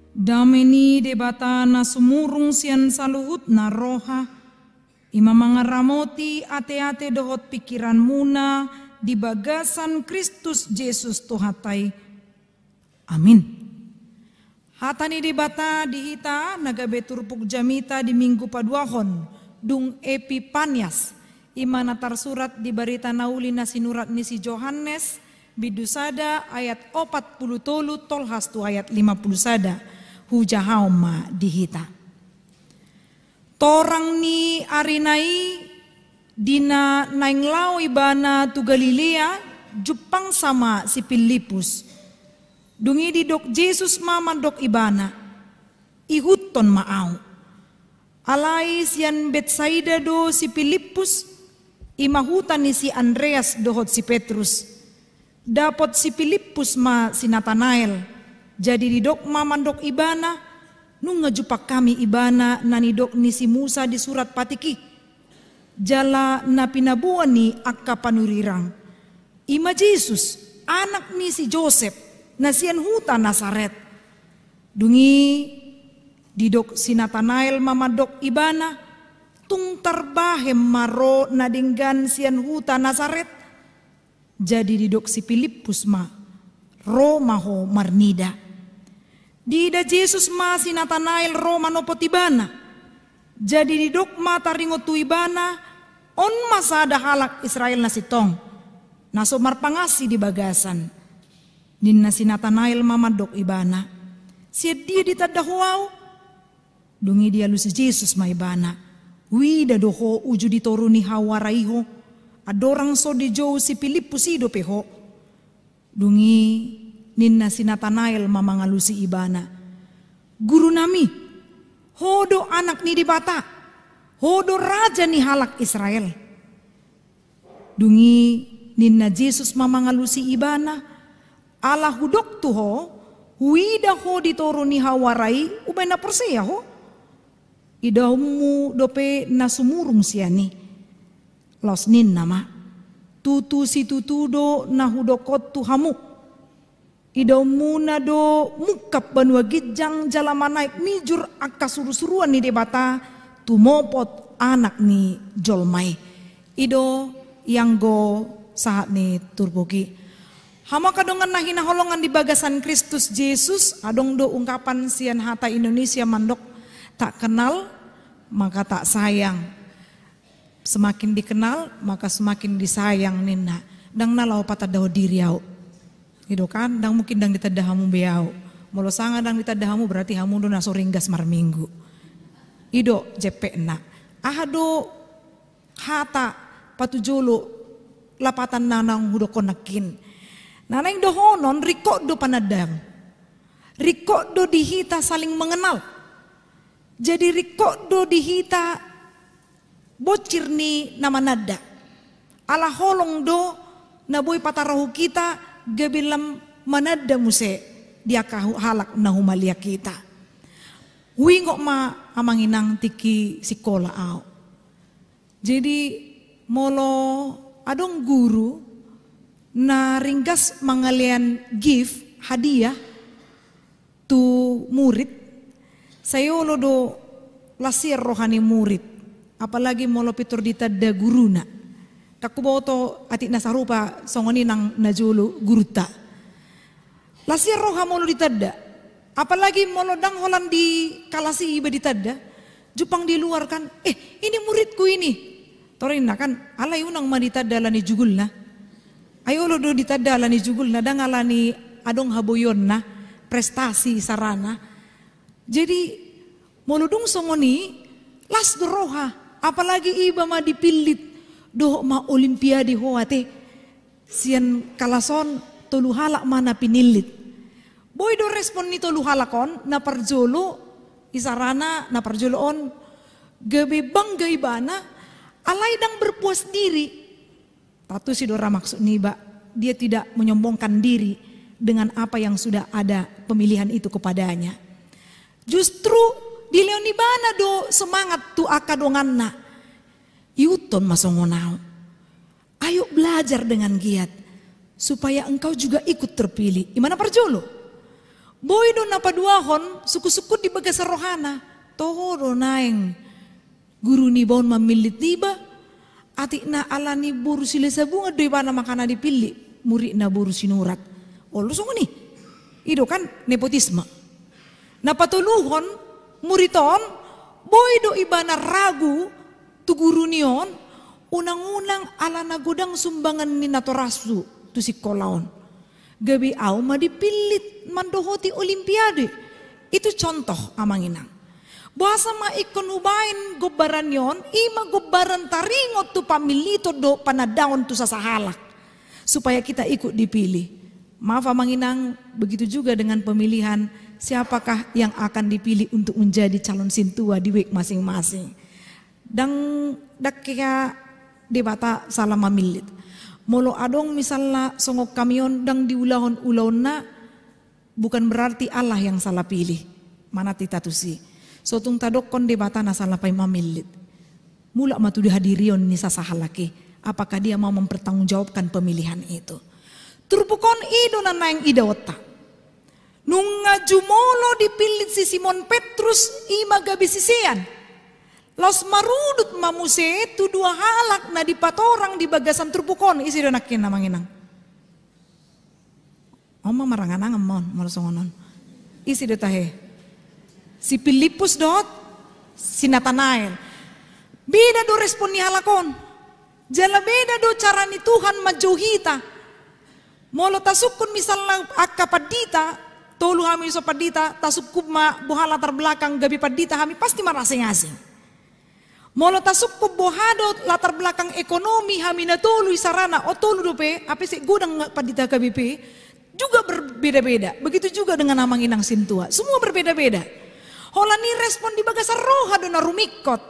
Dameni debata na sumurung sian saluhut na roha. Ima mangaramoti ate-ate dohot pikiran muna di bagasan Kristus Yesus Tuhatai. Amin. Hatani debata dihita nagabe turpuk jamita di minggu paduahon dung Epipanias. Ima natar surat di barita nauli na sinurat ni si Johannes bidusada ayat 40 tolhas tu ayat 50 sada. Hujahauma dihita. Torang ni arinai dina nainglau ibana tu Galilea Jepang sama si Filipus. Dungi di dok Yesus mama dok ibana. Ihuton maau. Alai sian Betsaida do si Filipus. Imahutan ni si Andreas dohot si Petrus. Dapot si Filipus ma si Nathanael. Jadi di dok mamandok ibana, nung ngejupak kami ibana nani dok ni si Musa di surat patiki. Jala na pinabuan ni akka panurirang. Ima Jesus, anak ni si Joseph, na sian huta Nazaret. Dungi di dok si Nathanael mamadok ibana, tung tarbahem maro nadinggan sian huta Nazaret. Jadi di dok si Filipus ma, ro maho marnida. Dida Jesus ma si Nathanael Roma no potibana. Jadi di dok mata ringo tu ibana on masa ada halak Israel nasi tong. Naso marpangasi di bagasan. Ninna si Nathanael mamadok ibana. Siya dia ditadahuaw. Dungi dia lu si Jesus ma ibana. Wida doho uju ditoruni hawaraiho. Adorang so di jo si Filipus ido peho. Dungi ninna si Nathanael mamangalusi ibana. Guru nami, hodo anak ni dibata, hodo raja ni halak Israel. Dungi ninna Jesus mamangalusi ibana, ala hudok tuho, huida ho ditoruni hawarai, ubay na perseya ho. Idaumu dope nasumurung siani. Los ninna ma, tutu si tutudo na hudokot tuhamu. Idaw muna do mukap banwa gijang jalama naik mijur akka suru-suruan ni debata tumopot anak ni jolmai. Ido yang go saat ni turbogi. Hama kadongan na hinaholongan di bagasan Kristus Yesus adong do ungkapan sian hata Indonesia mandok tak kenal maka tak sayang. Semakin dikenal maka semakin disayang nina. Dang nalau patadaw diriau. Gitu kan, dang mungkin dang ditadahamu beau. Molo sanga dang ditadahamu berarti hamu do naso ringgas mar minggu. Ido jepe na. Ahado hata patujolo lapatan nanang hudo konakin. Nanang dohonon riko do panadang. Riko do dihita saling mengenal. Jadi riko do dihita bocir ni nama nada. Ala holong do naboy patarahu kita gabilam manada muse dia kahu halak na humalia kita. Wingok ma amanginang tiki sikola au. Jadi molo adong guru na ringgas mangalian gift hadiah tu murid. Sayolo do lasir rohani murid. Apalagi molo pitur ditadda guruna. Kakuboto atik nasarupa songoni nang najulu guruta. Lasir roha molo ditadda. Apalagi molo dang holan di kalasi iba ditadda. Jupang di luar kan. Ini muridku ini. Torina kan. Alay unang ma ditadda lani jugulna. Ayo lo do ditadda lani jugulna. Dang alani adong haboyon na. Prestasi sarana. Jadi molo dong songoni. Las do roha. Apalagi iba ma dipilit. Doh ma olimpiade hoate sian kalason tolu halak mana pinilit. Boy do respon ni tolu halakon na parjolo isarana na parjolo on gabe bangga ibana alay dang berpuas diri. Tatu si dora maksud niba dia tidak menyombongkan diri dengan apa yang sudah ada pemilihan itu kepadanya. Justru di leonibana do semangat tu akadonganna. Yuton masongonau. Ayo belajar dengan giat supaya engkau juga ikut terpilih. Imana parjolo? Boy do napaduahon suku-suku di bagasa rohana. Toho naeng guru ni baon mamilit tiba. Ati na ala ni buru sila sa bunga do iba na makana dipilih. Muri na buru sinurat. O lusong ni. Ido kan nepotisme. Napatuluhon muriton. Boy do iba na ragu tu guru niyon. Unang-unang ala na gudang sumbangan ni natorasu tu si kolaon. Gabi au madipilit mandohoti olimpiade. Itu contoh amanginang. Bahasa maikon hubain gobaran yon, ima gobaran taringot tu pamilito do panadaon tu sasahalak. Supaya kita ikut dipilih. Maaf amanginang, begitu juga dengan pemilihan siapakah yang akan dipilih untuk menjadi calon sintua di wek masing-masing. Dan dakya debata salah mamilit. Molo adong misalnya songok kamion dang diulahon-ulahon na, bukan berarti Allah yang salah pilih. Mana titatusi. Sotung tadokon debata na salah pay mamilit. Mula matu dihadirion ni sasahalaki. Apakah dia mau mempertanggungjawabkan pemilihan itu. Turpukon ido na naeng idawata. Nung jumolo dipilit si Simon Petrus ima gabi sisian. Los marudut mamuse tu dua halak na dipatorang di bagasan turpukon isi donakin namanginang. Oma maranganang amon malasongonon. Isi dotahe. Si Filipus dot si Nathanael. Beda do respon ni halakon. Jala beda do cara ni Tuhan majuhita. Molo tasukun misalnya akka padita, tolu hami so padita, tasukub ma buhala terbelakang gabi padita hami pasti marasing-asing. Molo tasuk ko bohado latar belakang ekonomi hamina tolu sarana o tolu dope apa sih gudang padita KBP juga berbeda-beda. Begitu juga dengan Amanginang Sintua, semua berbeda-beda. Holani respon di bagasa roh adona rumikot.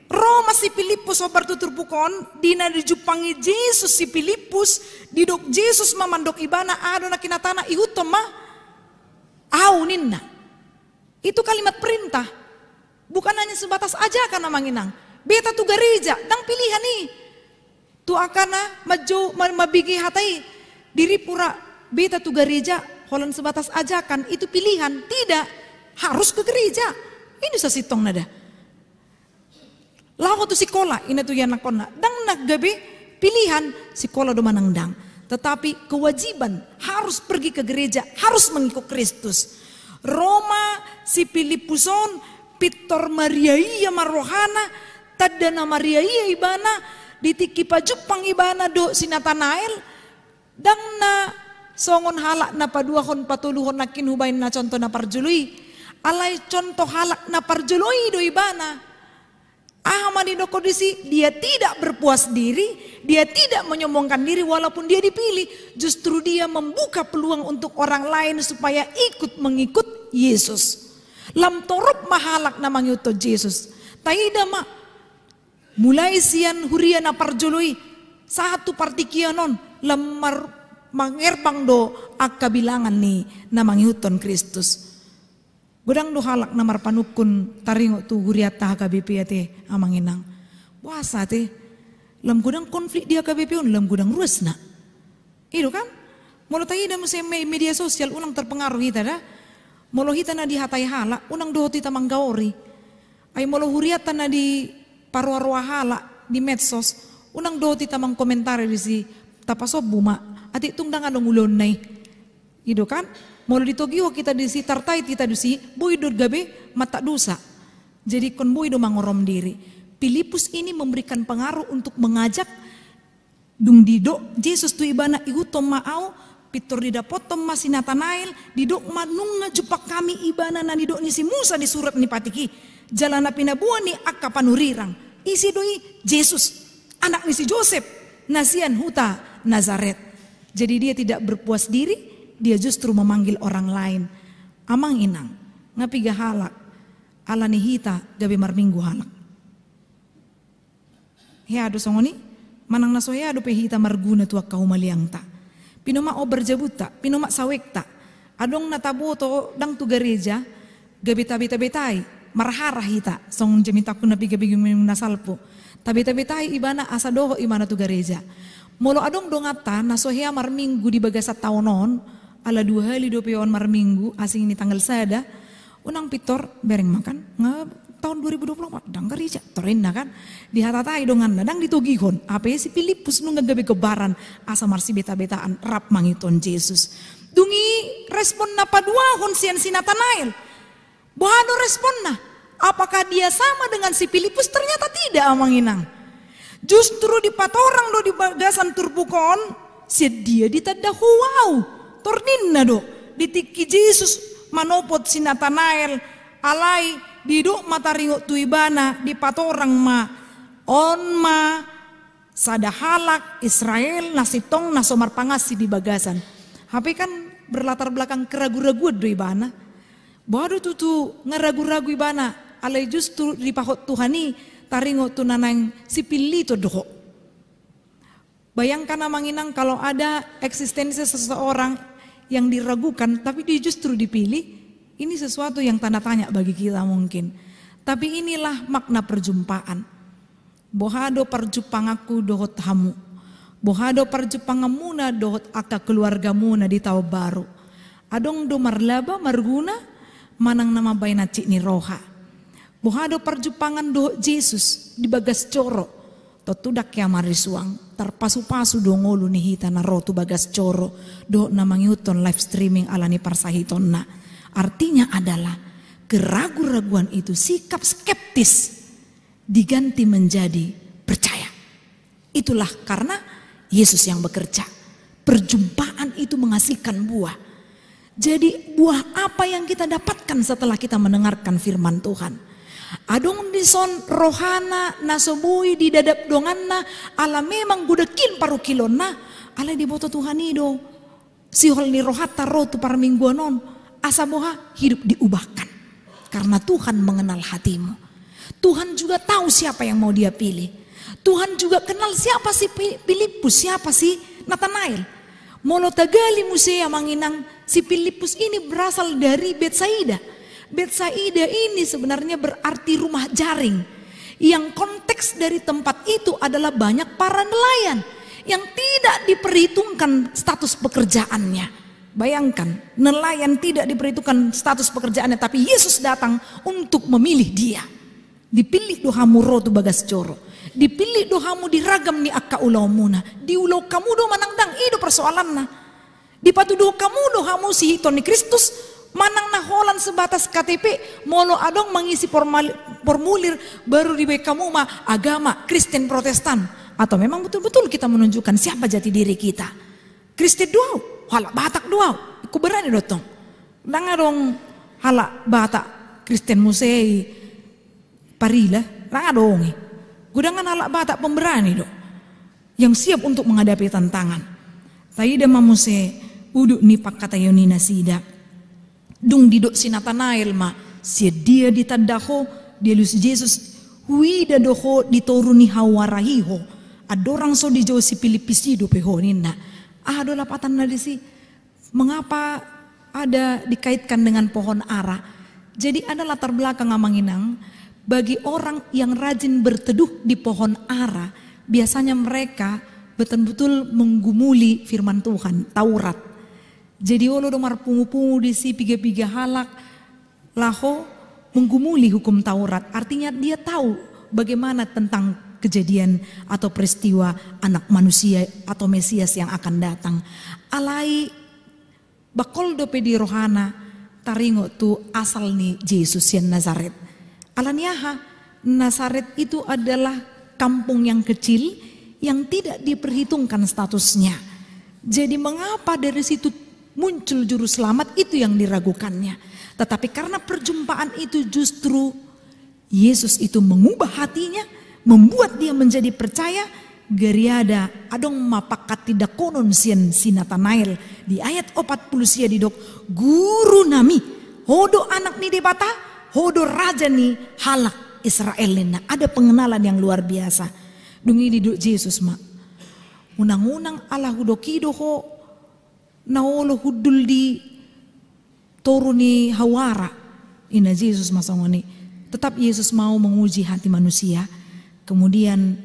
Roh masih Filipus obar tutur pukon dina dijupangi Yesus si Filipus didok Yesus mamandok ibana adona kinatana ihutoma au ninna. Itu kalimat perintah. Bukan hanya sebatas ajakan Amanginang. Beta tu gereja, dang pilihan nih. Tu akana maju mabigi hatai diri pura beta tu gereja, holan sebatas ajakan itu pilihan, tidak harus ke gereja. Ini sasitong nada. Lawa tu sekolah, ini tu yang nakona. Dang nak gabe pilihan sekolah do manangdang. Tetapi kewajiban harus pergi ke gereja, harus mengikut Kristus. Roma si Filipuson Pitor Maria iya marohana tadana Maria iya ibana ditiki pajupang ibana do si Nathanael dang na songon halak na paduahon patuluhon nakin hubain na contoh na parjului alay contoh halak na parjului do ibana Ahmad do kondisi dia tidak berpuas diri, dia tidak menyombongkan diri walaupun dia dipilih, justru dia membuka peluang untuk orang lain supaya ikut mengikut Yesus. Lam torop mahalak na mangyuto Jesus. Taida ma mulai sian huria na parjului satu partikianon lemar mangerbang do akka bilangan ni na mangyuton Kristus. Gudang do halak na marpanukun taringo tu huria ta HKBP ate Amanginang. Wasa te lam gudang konflik dia HKBP on lam gudang ruas na. Itu kan? Mula taida musim media sosial ulang terpengaruh kita dah. Molo hita na di hatai hala, unang dohoti tamang gaori. Ay molo huriata na di parwarwa hala di medsos, unang dohoti tamang komentari di si tapasob buma. Ati tungdang anong ulon na Ido kan? Molo ditogiho kita di si tartai kita di si, boy do gabe mata dosa. Jadi kon boy do mangorom diri. Filipus ini memberikan pengaruh untuk mengajak dung dido, Yesus tu ibana ihutom maau, Pitor di dapotom masih Nathanael didok manunga jupak kami ibana na didok ni si Musa di surat ni patiki jalan na pinabuan ni akka panurirang isi doi Yesus anak ni si Joseph nasian huta Nazaret. Jadi dia tidak berpuas diri, dia justru memanggil orang lain. Amanginang ngapiga halak ala ni hita gabe marminggu halak ya ado songoni manang nasoya ado pe hita marguna tuak kaumaliang ta pinoma o berjabuta, pinoma sawekta. Adong nataboto dang tu gereja, gabita-bita-bitai, marharah hita. Song jemita ko na bigabiging nasalpo. Tabita-bitai ibana asadoho imana tu gereja. Molo adong dongata nasohea marminggu di bagasat taonon, ala 2 hari 20 minggu asing ini tanggal sada unang pitor bereng makan tahun 2024 dang gereja torinna kan dihatatai dongan dang ditugihon apa si Filipus nu ngagabe kebaran asa marsi beta-betaan rap mangiton Yesus dungi respon napa dua hon sian si Natanael bahano respon na apakah dia sama dengan si Filipus ternyata tidak amanginang justru di patorang do di bagasan turbukon si dia ditadahu wow torninna do ditiki Yesus manopot si Natanael alai diduk mataringo tuibana di patorang ma on ma sada halak Israel nasitong nasomar pangasi di bagasan HP kan berlatar belakang keragu-raguan do ibana baru tutu ngeragu-ragu ibana alai justru di pahot Tuhani taringo tunanang sipili to doho. Bayangkan amanginang kalau ada eksistensi seseorang yang diragukan tapi dia justru dipilih, ini sesuatu yang tanda tanya bagi kita mungkin. Tapi inilah makna perjumpaan. Bohado perjumpangaku dohot hamu. Bohado perjumpangamuna dohot aka keluargamuna di tau baru. Adong do marlaba marguna manang nama bayna ni roha. Bohado perjumpangan dohot Yesus di bagas coro. Totudak ya marisuang terpasu-pasu dongolu ni hita na rotu bagas coro do na mangiuton live streaming ala ni parsahiton na. Artinya adalah keraguan-raguan itu sikap skeptis diganti menjadi percaya. Itulah karena Yesus yang bekerja. Perjumpaan itu menghasilkan buah. Jadi buah apa yang kita dapatkan setelah kita mendengarkan firman Tuhan? Adong dison rohana nasobui di dadap donganna ala memang gudekin paru kilona ala di boto Tuhan ido sihol ni rohata rotu par mingguanon asa boha hidup diubahkan karena Tuhan mengenal hatimu. Tuhan juga tahu siapa yang mau dia pilih. Tuhan juga kenal siapa si Filipus, siapa si Natanael. Molo tagali musea manginang si Filipus ini berasal dari Betsaida. Betsaida ini sebenarnya berarti rumah jaring. Yang konteks dari tempat itu adalah banyak para nelayan yang tidak diperhitungkan status pekerjaannya. Bayangkan, nelayan tidak diperhitungkan status pekerjaannya, tapi Yesus datang untuk memilih dia. Dipilih dohamu rotu bagas coro. Dipilih dohamu diragam ni akka ulaumuna. Di ulau kamu do manangdang ido persoalanna. Di patu do kamu dohamu si hiton ni Kristus. Manang naholan sebatas KTP, molo adong mengisi formulir baru di kamu mah agama Kristen Protestan atau memang betul-betul kita menunjukkan siapa jati diri kita. Kristen doau, halak Batak doau, aku berani dotong. Nang adong halak Batak Kristen Musei Parila, nang adong. Gudangan halak Batak pemberani do, yang siap untuk menghadapi tantangan. Taida mamuse uduk ni pakata yonina sida. Dung didok si Natanael ma si dia ditadaho dia lus Yesus huida doho ditoruni hawarahiho adorang so di jauh si Filipisi do pehonina ado lapatan na disi mengapa ada dikaitkan dengan pohon ara. Jadi ada latar belakang amanginang bagi orang yang rajin berteduh di pohon ara biasanya mereka betul-betul menggumuli firman Tuhan Taurat. Jadi olo domar pungu-pungu di si piga-piga halak laho menggumuli hukum Taurat. Artinya dia tahu bagaimana tentang kejadian atau peristiwa anak manusia atau Mesias yang akan datang. Alai bakol dope di rohana taringo tu asal ni Yesus yang Nazaret. Alaniaha Nazaret itu adalah kampung yang kecil yang tidak diperhitungkan statusnya. Jadi mengapa dari situ muncul juru selamat itu yang diragukannya. Tetapi karena perjumpaan itu justru Yesus itu mengubah hatinya, membuat dia menjadi percaya. Geriada adong mapakat tidak konon sian si Natanael di ayat 40 sia didok guru nami hodo anak ni debata hodo raja ni halak Israel nina. Ada pengenalan yang luar biasa. Dungi didok Yesus ma unang-unang ala hudokido ho naolo hudul di toruni hawara ina Yesus masangoni. Tetap Yesus mau menguji hati manusia. Kemudian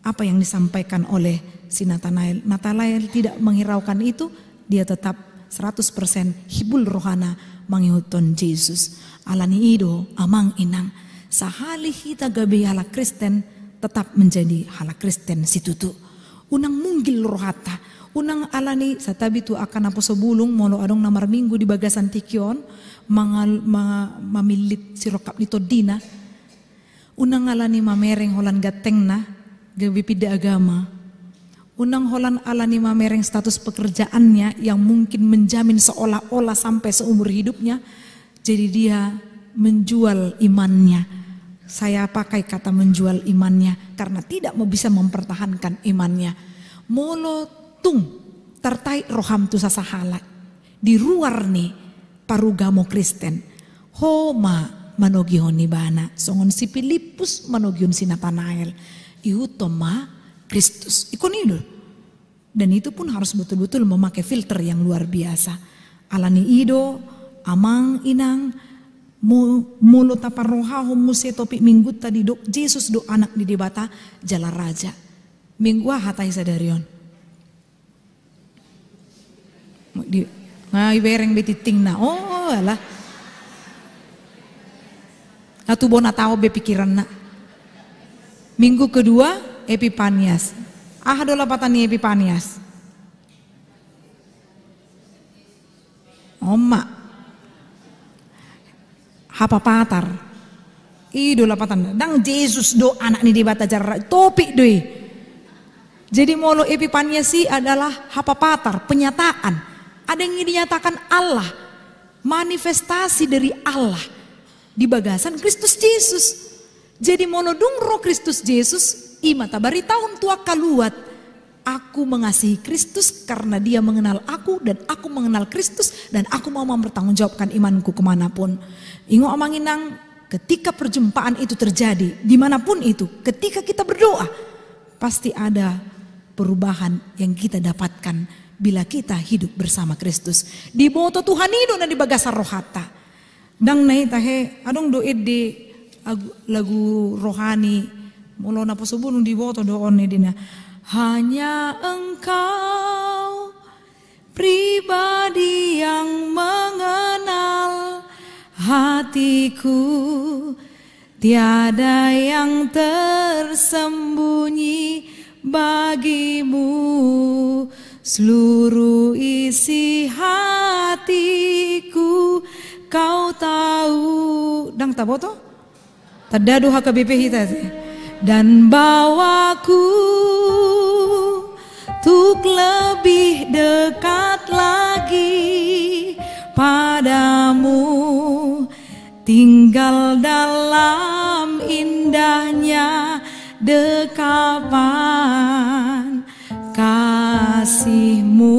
apa yang disampaikan oleh si Natanael tidak menghiraukan itu, dia tetap 100% hibul rohana mangihuton Yesus. Alani ido amang inang sahali hita gabe hala Kristen tetap menjadi hala Kristen situtu. Unang munggil rohata, unang alani satabi tu akan apa sebulung molo adong namar minggu di bagasan tikion mamilit sirokap nito dina. Unang alani mamereng holan gatengna gabe pida agama. Unang holan alani mamereng status pekerjaannya yang mungkin menjamin seolah-olah sampai seumur hidupnya. Jadi dia menjual imannya. Saya pakai kata menjual imannya karena tidak mau bisa mempertahankan imannya. Molo tung tertai roham tu sasahala di luar nih parugamo Kristen. Homa manogihon bana songon si Filipus manogihon si Nathanael. Ihutoma Kristus. Ikon itu. Dan itu pun harus betul-betul memakai filter yang luar biasa. Alani ido, amang inang, mulut apa rohaho muse topik minggu tadi dok Yesus do anak di debata jala raja. Minggu hatai sadarion. Di ngai bereng betiting na. Oh alah. Atu bona tahu be pikiran na. Minggu kedua Epipanias. Dola patani Epipanias. Oma. Hapa patar. Idola patan. Dang Yesus do anak ni debata jar topik doi. Jadi molo Epipanias sih adalah hapa patar, penyataan. Ada yang dinyatakan Allah, manifestasi dari Allah di bagasan Kristus Yesus. Jadi molo dung roh Kristus Yesus, imata bari tahun tua kaluat. Aku mengasihi Kristus karena dia mengenal aku dan aku mengenal Kristus dan aku mau mempertanggungjawabkan imanku kemanapun. Ingo amanginang ketika perjumpaan itu terjadi dimanapun itu, ketika kita berdoa pasti ada perubahan yang kita dapatkan bila kita hidup bersama Kristus. Di boto Tuhan itu dan di bagasar rohata. Dang nai tahe adong doa di lagu rohani mulo na posubun di boto doon dina. Hanya Engkau pribadi yang mengenal hatiku, tiada yang tersembunyi bagimu, seluruh isi hatiku kau tahu. Dang taboto? Tadadu HKBP kita dan bawaku untuk lebih dekat lagi padamu, tinggal dalam indahnya dekapan kasih-Mu.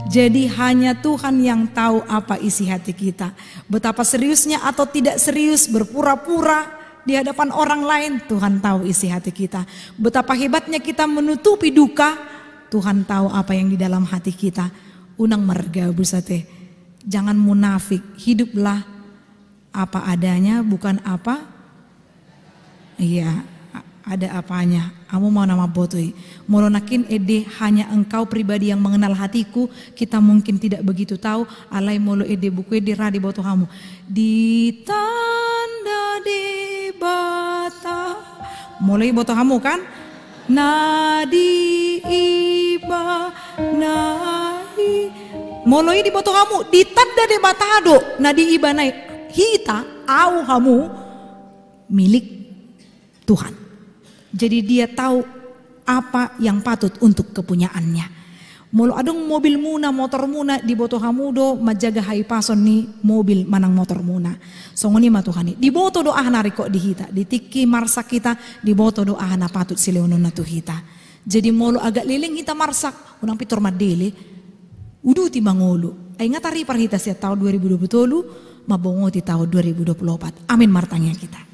Jadi hanya Tuhan yang tahu apa isi hati kita. Betapa seriusnya atau tidak serius, berpura-pura di hadapan orang lain, Tuhan tahu isi hati kita. Betapa hebatnya kita menutupi duka, Tuhan tahu apa yang di dalam hati kita. Unang marga busate. Jangan munafik, hiduplah apa adanya, bukan apa. Iya, ada apanya. Kamu mau nama botoi. Molonakin ede hanya Engkau pribadi yang mengenal hatiku. Kita mungkin tidak begitu tahu. Alai molo ede buku ede radi boto kamu. Di tanda di bata. Mulai boto kamu kan? Nadi iba nai. Moloi di boto kamu. Di tanda di batado. Nadi iba nai. Hita au kamu milik Tuhan. Jadi dia tahu apa yang patut untuk kepunyaannya. Molo adong mobil muna, motor muna di boto hamudo majaga hai pason ni mobil manang motor muna. Songoni matuhani. Di boto doa nari kok di hita, di tiki marsak kita, di boto doa na patut sileonon na tu hita. Jadi molo agak liling hita marsak, unang pitor madele, udu ti mangolo. Ay ngatari par hita siya tahun 2020, mabongo ti tahun 2024. Amin martanya kita.